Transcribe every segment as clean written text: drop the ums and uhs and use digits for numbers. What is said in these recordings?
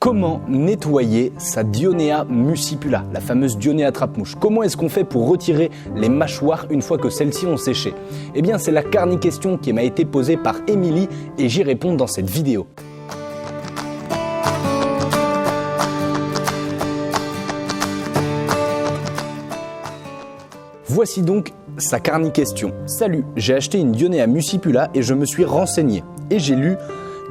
Comment nettoyer sa Dionea muscipula, la fameuse Dionea attrape-mouche? Comment est-ce qu'on fait pour retirer les mâchoires une fois que celles-ci ont séché? Eh bien, c'est la carni-question qui m'a été posée par Émilie et j'y réponds dans cette vidéo. Voici donc sa carni-question. Salut, j'ai acheté une Dionea muscipula et je me suis renseigné. Et j'ai lu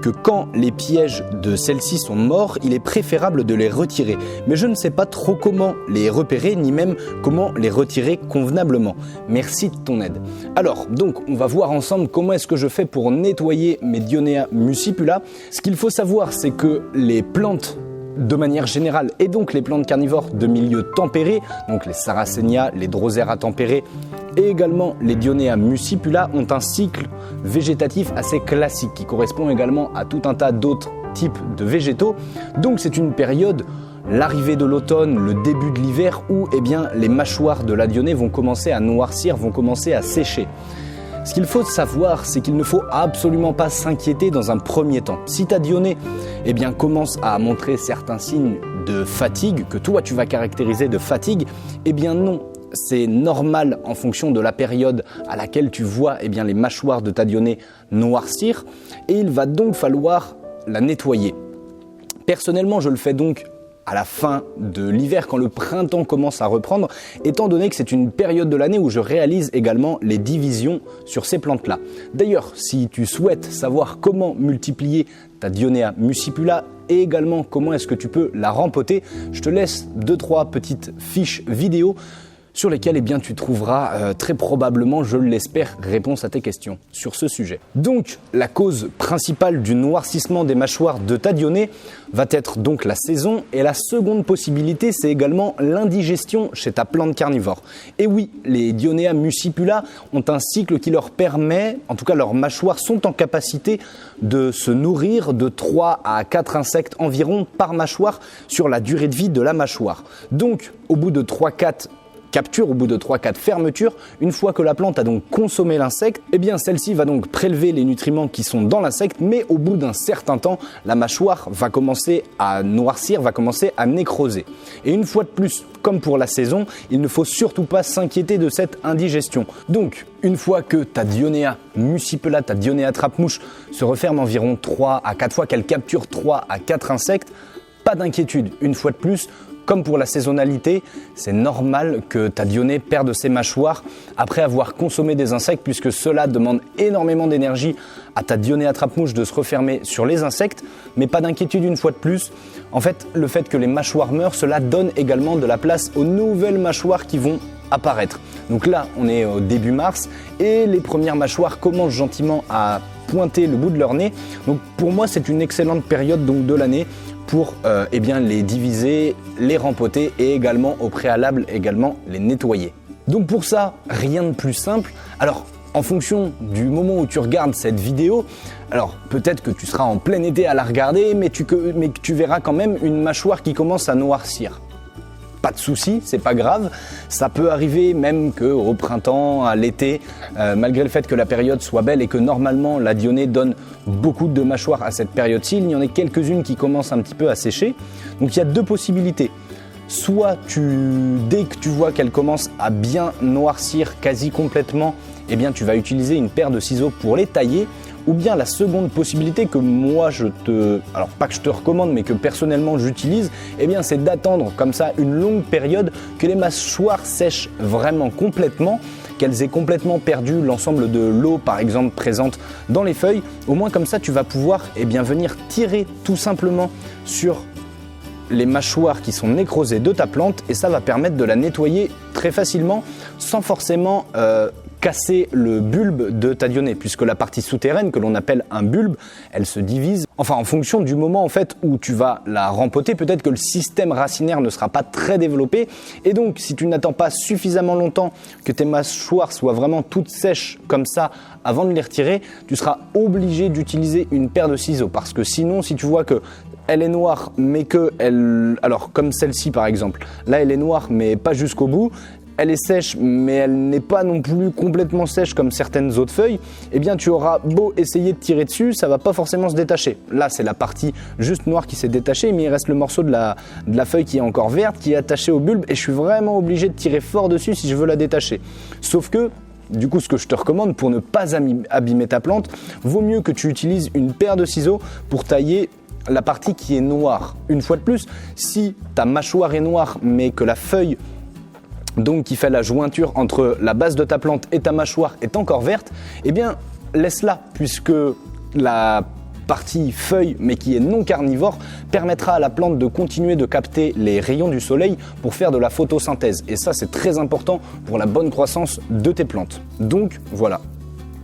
que quand les pièges de celles-ci sont morts, il est préférable de les retirer. Mais je ne sais pas trop comment les repérer, ni même comment les retirer convenablement. Merci de ton aide. Alors, donc, on va voir ensemble comment est-ce que je fais pour nettoyer mes Dionea muscipula. Ce qu'il faut savoir, c'est que les plantes de manière générale, et donc les plantes carnivores de milieu tempéré, donc les Sarracenia, les Drosera tempérés, et également les Dionea muscipula ont un cycle végétatif assez classique qui correspond également à tout un tas d'autres types de végétaux. Donc c'est une période, l'arrivée de l'automne, le début de l'hiver, où les mâchoires de la Dionée vont commencer à noircir, vont commencer à sécher. Ce qu'il faut savoir, c'est qu'il ne faut absolument pas s'inquiéter dans un premier temps. Si ta Dionée commence à montrer certains signes de fatigue, que toi tu vas caractériser de fatigue, non. C'est normal en fonction de la période à laquelle tu vois les mâchoires de ta Dionée noircir et il va donc falloir la nettoyer. Personnellement, je le fais donc à la fin de l'hiver, quand le printemps commence à reprendre, étant donné que c'est une période de l'année où je réalise également les divisions sur ces plantes-là. D'ailleurs, si tu souhaites savoir comment multiplier ta Dionea muscipula et également comment est-ce que tu peux la rempoter, je te laisse 2-3 petites fiches vidéo sur lesquelles tu trouveras très probablement, je l'espère, réponse à tes questions sur ce sujet. Donc, la cause principale du noircissement des mâchoires de ta Dionée va être donc la saison, et la seconde possibilité, c'est également l'indigestion chez ta plante carnivore. Et oui, les Dionea muscipula ont un cycle qui leur permet, en tout cas leurs mâchoires sont en capacité de se nourrir de 3 à 4 insectes environ par mâchoire sur la durée de vie de la mâchoire. Donc, au bout de 3-4 capture, au bout de 3-4 fermetures, une fois que la plante a donc consommé l'insecte, celle-ci va donc prélever les nutriments qui sont dans l'insecte, mais au bout d'un certain temps, la mâchoire va commencer à noircir, va commencer à nécroser. Et une fois de plus, comme pour la saison, il ne faut surtout pas s'inquiéter de cette indigestion. Donc, une fois que ta Dionea muscipula, ta Dionea attrape-mouche, se referme environ 3 à 4 fois, qu'elle capture 3 à 4 insectes, pas d'inquiétude, une fois de plus. Comme pour la saisonnalité, c'est normal que ta Dionée perde ses mâchoires après avoir consommé des insectes, puisque cela demande énormément d'énergie à ta Dionée attrape-mouche de se refermer sur les insectes. Mais pas d'inquiétude une fois de plus. En fait, le fait que les mâchoires meurent, cela donne également de la place aux nouvelles mâchoires qui vont apparaître. Donc là, on est au début mars et les premières mâchoires commencent gentiment à pointer le bout de leur nez. Donc pour moi, c'est une excellente période donc, de l'année pour les diviser, les rempoter et également au préalable les nettoyer. Donc pour ça, rien de plus simple. Alors en fonction du moment où tu regardes cette vidéo, alors peut-être que tu seras en plein été à la regarder, mais tu verras quand même une mâchoire qui commence à noircir. Pas de souci, c'est pas grave. Ça peut arriver même qu'au printemps, à l'été, malgré le fait que la période soit belle et que normalement la Dionée donne beaucoup de mâchoires à cette période-ci, il y en a quelques-unes qui commencent un petit peu à sécher. Donc il y a deux possibilités. Soit dès que tu vois qu'elle commence à bien noircir quasi complètement, tu vas utiliser une paire de ciseaux pour les tailler. Ou bien la seconde possibilité que moi alors pas que je te recommande mais que personnellement j'utilise, c'est d'attendre comme ça une longue période que les mâchoires sèchent vraiment complètement, qu'elles aient complètement perdu l'ensemble de l'eau par exemple présente dans les feuilles. Au moins comme ça tu vas pouvoir venir tirer tout simplement sur les mâchoires qui sont nécrosées de ta plante et ça va permettre de la nettoyer très facilement sans forcément casser le bulbe de ta Dionée, puisque la partie souterraine que l'on appelle un bulbe, elle se divise. Enfin, en fonction du moment en fait où tu vas la rempoter, peut-être que le système racinaire ne sera pas très développé. Et donc, si tu n'attends pas suffisamment longtemps que tes mâchoires soient vraiment toutes sèches comme ça avant de les retirer, tu seras obligé d'utiliser une paire de ciseaux. Parce que sinon, si tu vois que elle est noire, mais alors comme celle-ci par exemple, là elle est noire mais pas jusqu'au bout, elle est sèche, mais elle n'est pas non plus complètement sèche comme certaines autres feuilles, eh bien tu auras beau essayer de tirer dessus, ça va pas forcément se détacher. Là, c'est la partie juste noire qui s'est détachée, mais il reste le morceau de la feuille qui est encore verte, qui est attaché au bulbe, et je suis vraiment obligé de tirer fort dessus si je veux la détacher. Sauf que, du coup, ce que je te recommande pour ne pas abîmer ta plante, vaut mieux que tu utilises une paire de ciseaux pour tailler la partie qui est noire. Une fois de plus, si ta mâchoire est noire, mais que la feuille donc qui fait la jointure entre la base de ta plante et ta mâchoire est encore verte, eh bien laisse-la, puisque la partie feuille mais qui est non carnivore permettra à la plante de continuer de capter les rayons du soleil pour faire de la photosynthèse, et ça c'est très important pour la bonne croissance de tes plantes. Donc voilà,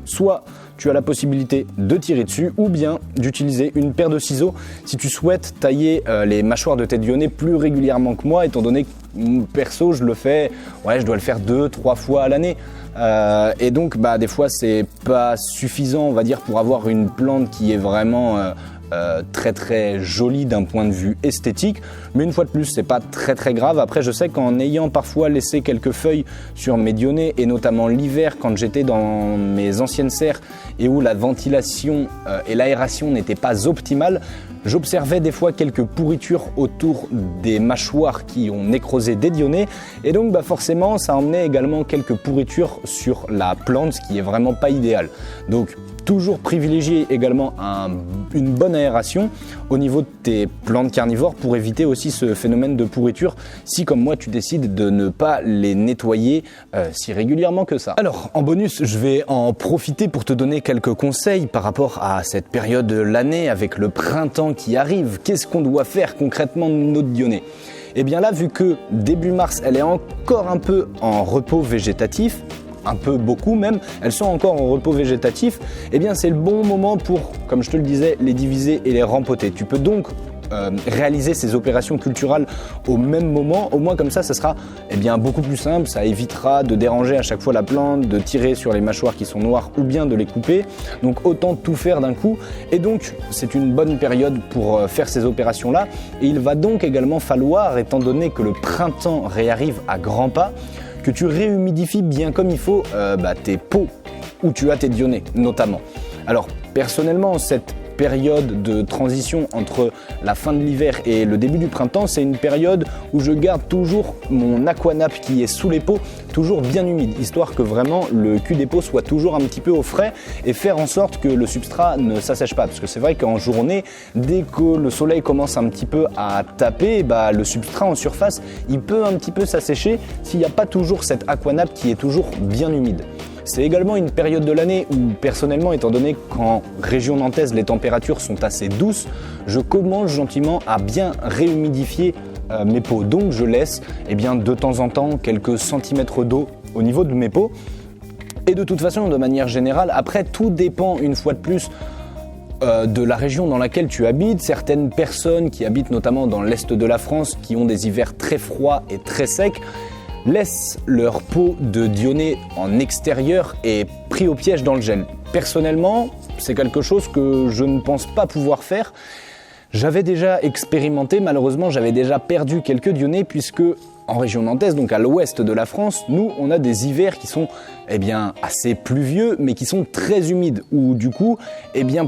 soit tu as la possibilité de tirer dessus ou bien d'utiliser une paire de ciseaux si tu souhaites tailler les mâchoires de tes dionnées plus régulièrement que moi, étant donné que perso je le fais, je dois le faire 2-3 fois à l'année. Et donc des fois c'est pas suffisant, on va dire, pour avoir une plante qui est vraiment très très jolie d'un point de vue esthétique, mais une fois de plus c'est pas très très grave. Après je sais qu'en ayant parfois laissé quelques feuilles sur mes dionnées, et notamment l'hiver quand j'étais dans mes anciennes serres et où la ventilation et l'aération n'étaient pas optimales, j'observais des fois quelques pourritures autour des mâchoires qui ont nécrosé des dionnées, et donc forcément ça emmenait également quelques pourritures sur la plante, ce qui est vraiment pas idéal. Donc toujours privilégier également une bonne aération au niveau de tes plantes carnivores pour éviter aussi ce phénomène de pourriture si, comme moi, tu décides de ne pas les nettoyer si régulièrement que ça. Alors, en bonus, je vais en profiter pour te donner quelques conseils par rapport à cette période de l'année avec le printemps qui arrive. Qu'est-ce qu'on doit faire concrètement de notre dionée ? Eh bien là, vu que début mars, elle est encore un peu en repos végétatif, un peu beaucoup même, elles sont encore en repos végétatif, eh bien c'est le bon moment pour, comme je te le disais, les diviser et les rempoter. Tu peux donc réaliser ces opérations culturales au même moment, au moins comme ça sera beaucoup plus simple, ça évitera de déranger à chaque fois la plante, de tirer sur les mâchoires qui sont noires ou bien de les couper, donc autant tout faire d'un coup, et donc c'est une bonne période pour faire ces opérations là. Et il va donc également falloir, étant donné que le printemps réarrive à grands pas, que tu réhumidifies bien comme il faut tes pots où tu as tes dionnées notamment. Alors personnellement, cette période de transition entre la fin de l'hiver et le début du printemps, c'est une période où je garde toujours mon aquanape qui est sous les pots toujours bien humide, histoire que vraiment le cul des pots soit toujours un petit peu au frais et faire en sorte que le substrat ne s'assèche pas, parce que c'est vrai qu'en journée, dès que le soleil commence un petit peu à taper, le substrat en surface il peut un petit peu s'assécher s'il n'y a pas toujours cette aquanape qui est toujours bien humide. C'est également une période de l'année où, personnellement, étant donné qu'en région nantaise les températures sont assez douces, je commence gentiment à bien réhumidifier mes pots. Donc je laisse de temps en temps quelques centimètres d'eau au niveau de mes pots. Et de toute façon, de manière générale, après tout dépend une fois de plus de la région dans laquelle tu habites. Certaines personnes qui habitent notamment dans l'est de la France, qui ont des hivers très froids et très secs, laissent leur pot de dionnées en extérieur et pris au piège dans le gel. Personnellement, c'est quelque chose que je ne pense pas pouvoir faire. J'avais déjà expérimenté, malheureusement j'avais déjà perdu quelques dionnées, puisque en région nantaise, donc à l'ouest de la France, nous on a des hivers qui sont assez pluvieux mais qui sont très humides, où du coup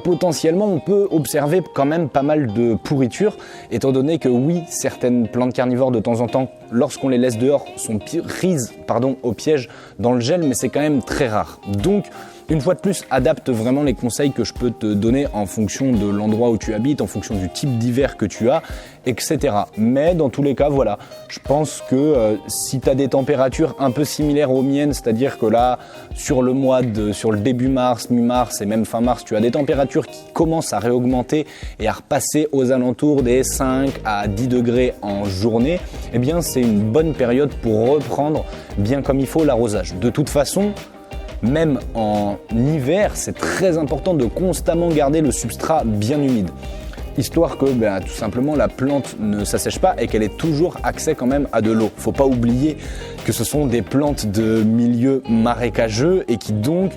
potentiellement on peut observer quand même pas mal de pourriture, étant donné que oui, certaines plantes carnivores de temps en temps, lorsqu'on les laisse dehors, sont prises au piège dans le gel, mais c'est quand même très rare. Donc une fois de plus, adapte vraiment les conseils que je peux te donner en fonction de l'endroit où tu habites, en fonction du type d'hiver que tu as, etc. Mais dans tous les cas, voilà, je pense que si tu as des températures un peu similaires aux miennes, c'est-à-dire que là, sur le début mars, mi-mars et même fin mars, tu as des températures qui commencent à réaugmenter et à repasser aux alentours des 5 à 10 degrés en journée, c'est une bonne période pour reprendre bien comme il faut l'arrosage. De toute façon, même en hiver, c'est très important de constamment garder le substrat bien humide. histoire que tout simplement la plante ne s'assèche pas et qu'elle ait toujours accès quand même à de l'eau. Faut pas oublier que ce sont des plantes de milieu marécageux et donc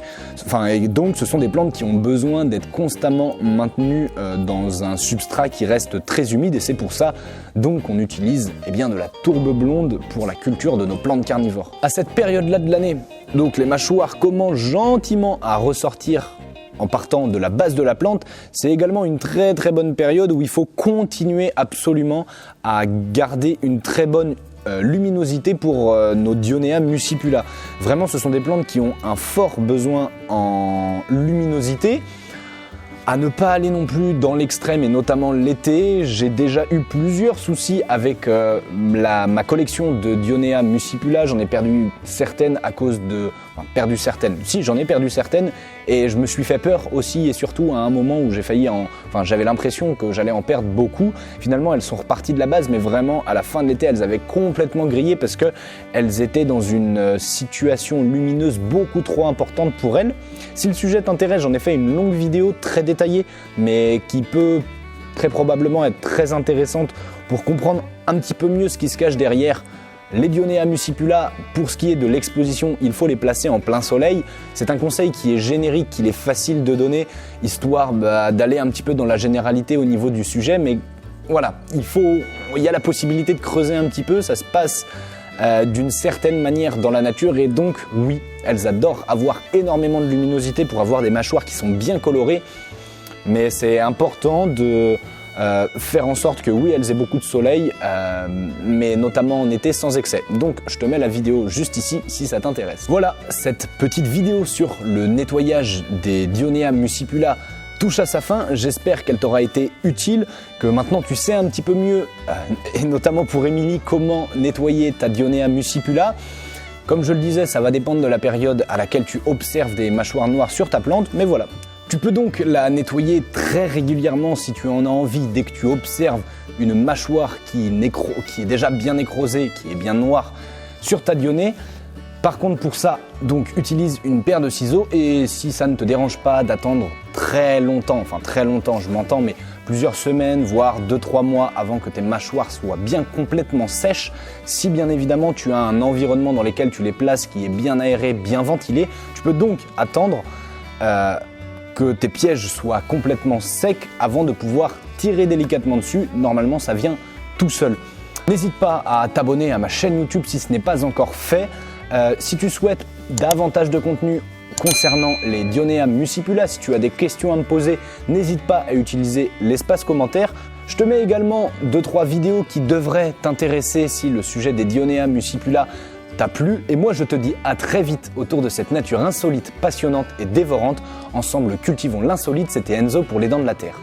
ce sont des plantes qui ont besoin d'être constamment maintenues dans un substrat qui reste très humide, et c'est pour ça donc on utilise de la tourbe blonde pour la culture de nos plantes carnivores. À cette période-là de l'année, donc les mâchoires commencent gentiment à ressortir en partant de la base de la plante. C'est également une très très bonne période où il faut continuer absolument à garder une très bonne luminosité pour nos Dionea muscipula. Vraiment, ce sont des plantes qui ont un fort besoin en luminosité. À ne pas aller non plus dans l'extrême, et notamment l'été. J'ai déjà eu plusieurs soucis avec ma collection de Dionea muscipula. J'en ai perdu certaines à cause de... j'en ai perdu certaines et je me suis fait peur aussi, et surtout à un moment où j'avais l'impression que j'allais en perdre beaucoup. Finalement, elles sont reparties de la base, mais vraiment à la fin de l'été, elles avaient complètement grillé parce qu'elles étaient dans une situation lumineuse beaucoup trop importante pour elles. Si le sujet t'intéresse, j'en ai fait une longue vidéo très détaillée, mais qui peut très probablement être très intéressante pour comprendre un petit peu mieux ce qui se cache derrière les Dionea muscipula. Pour ce qui est de l'exposition, il faut les placer en plein soleil. C'est un conseil qui est générique, qu'il est facile de donner, histoire d'aller un petit peu dans la généralité au niveau du sujet. Mais voilà, il y a la possibilité de creuser un petit peu, ça se passe d'une certaine manière dans la nature, et donc oui, elles adorent avoir énormément de luminosité pour avoir des mâchoires qui sont bien colorées. Mais c'est important de faire en sorte que oui, elles aient beaucoup de soleil, mais notamment en été sans excès. Donc je te mets la vidéo juste ici si ça t'intéresse. Voilà, cette petite vidéo sur le nettoyage des Dionea muscipula touche à sa fin. J'espère qu'elle t'aura été utile, que maintenant tu sais un petit peu mieux, et notamment pour Émilie, comment nettoyer ta Dionea muscipula. Comme je le disais, ça va dépendre de la période à laquelle tu observes des mâchoires noires sur ta plante, mais voilà. Tu peux donc la nettoyer très régulièrement si tu en as envie, dès que tu observes une mâchoire qui est déjà bien nécrosée, qui est bien noire sur ta Dionée. Par contre, pour ça, donc utilise une paire de ciseaux, et si ça ne te dérange pas d'attendre très longtemps, je m'entends, mais plusieurs semaines, voire 2-3 mois avant que tes mâchoires soient bien complètement sèches, si bien évidemment tu as un environnement dans lequel tu les places qui est bien aéré, bien ventilé, tu peux donc attendre que tes pièges soient complètement secs avant de pouvoir tirer délicatement dessus. Normalement, ça vient tout seul. N'hésite pas à t'abonner à ma chaîne YouTube si ce n'est pas encore fait. Si tu souhaites davantage de contenu concernant les Dionea muscipula, si tu as des questions à me poser, n'hésite pas à utiliser l'espace commentaire. Je te mets également 2-3 vidéos qui devraient t'intéresser si le sujet des Dionea muscipula t'a plu. Et moi, je te dis à très vite autour de cette nature insolite, passionnante et dévorante. Ensemble, cultivons l'insolite. C'était Enzo pour les Dents de la Terre.